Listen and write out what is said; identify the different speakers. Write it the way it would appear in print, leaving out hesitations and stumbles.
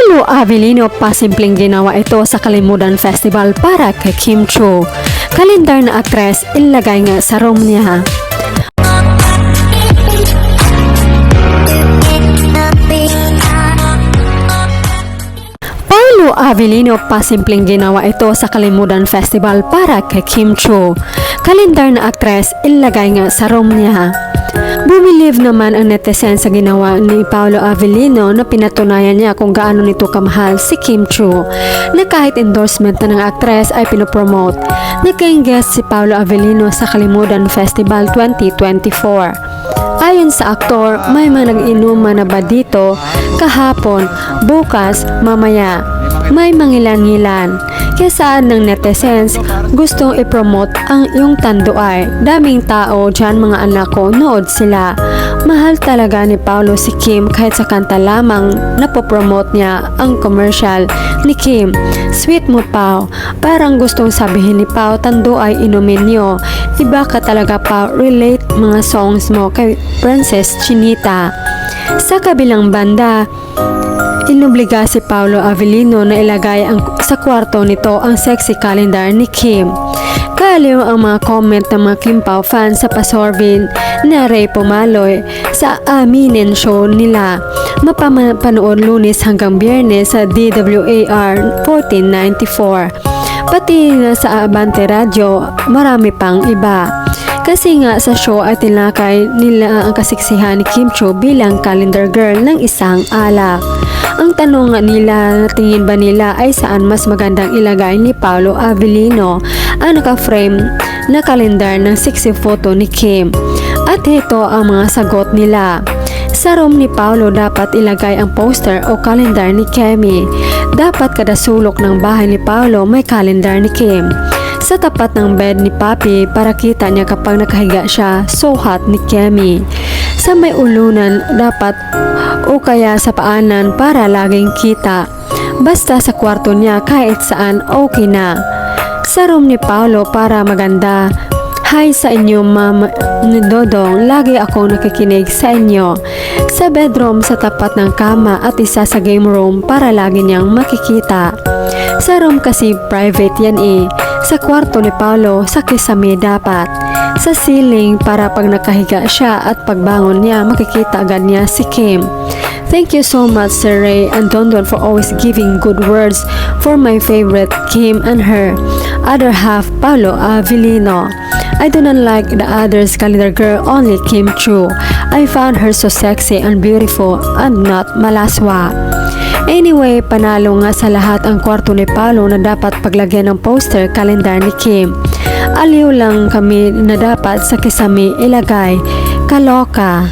Speaker 1: Paulo Avellino pasimpleng ginawa ito sa Kalimudan Festival para kay Kim Chiu. Kalendar na aktres ilagay nga sa room niya. Paulo Avellino pasimpleng ginawa ito sa Kalimudan Festival para kay Kim Chiu. Kalendar na aktres ilagay nga sa room niya. Bumilieve naman ang netizen sa ginawa ni Paulo Avellino na pinatunayan niya kung gaano nito kamahal si Kim Chiu, na kahit endorsement na ng aktres ay pinopromote. Naging guest si Paulo Avellino sa Kalimudan Festival 2024. Ayon sa aktor, may mga nag-inuman na ba dito kahapon, bukas, mamaya. May mangilan-ngilan. Kaya saan ng netizens gustong i-promote ang iyong tanduay. Daming tao dyan, mga anak ko, nood sila. Mahal talaga ni Paulo si Kim kahit sa kanta lamang napopromote niya ang commercial ni Kim. Sweet mo, Pao. Parang gustong sabihin ni Pao, tanduay inumin niyo. Iba ka talaga, Pao. Relate mga songs mo kay Princess Chinita. Sa kabilang banda, inobliga si Paulo Avellino na ilagay sa kwarto nito ang sexy calendar ni Kim. Kaaliw ang mga comment ng mga Kim Pao fans sa pasorvin na Ray Pumaloy sa Aminin show nila. Mapapanood Lunes hanggang Biyernes sa DWAR 1494. Pati na sa Abante Radio, marami pang iba. Kasi nga sa show ay tinakay nila ang kasiksihan ni Kim Chiu bilang calendar girl ng isang alak. Ang tanong nga nila, tingin ba nila ay saan mas magandang ilagay ni Paulo Avellino ang naka-frame na kalendar ng sexy photo ni Kim? At ito ang mga sagot nila. Sa room ni Paulo dapat ilagay ang poster o kalendar ni Kemi. Dapat kada sulok ng bahay ni Paulo may kalendar ni Kim. Sa tapat ng bed ni Papi para kita niya kapag nakahiga siya, so hot ni Kemi. Sa may ulunan dapat o kaya sa paanan para laging kita. Basta sa kwarto niya kahit saan okay na. Sa room ni Paulo para maganda. Hi sa inyo, Ma'am Dodong, lagi akong nakikinig sa inyo. Sa bedroom sa tapat ng kama at isa sa game room para lagi niyang makikita. Sa room kasi private yan eh. Sa kwarto ni Paulo sa kisame dapat. Sa ceiling para pag nakahiga siya at pagbangon niya makikita agad niya si Kim. Thank you so much, Sir Ray and Dondon, for always giving good words for my favorite Kim and her other half, Paulo Avellino. I do not like the others calendar girl, only Kim Chiu. I found her so sexy and beautiful and not malaswa. Anyway, panalo nga sa lahat ang kwarto ni Paulo na dapat paglagyan ng poster calendar ni Kim. Aliw lang kami na dapat sa kisame ilagay. Kaloka.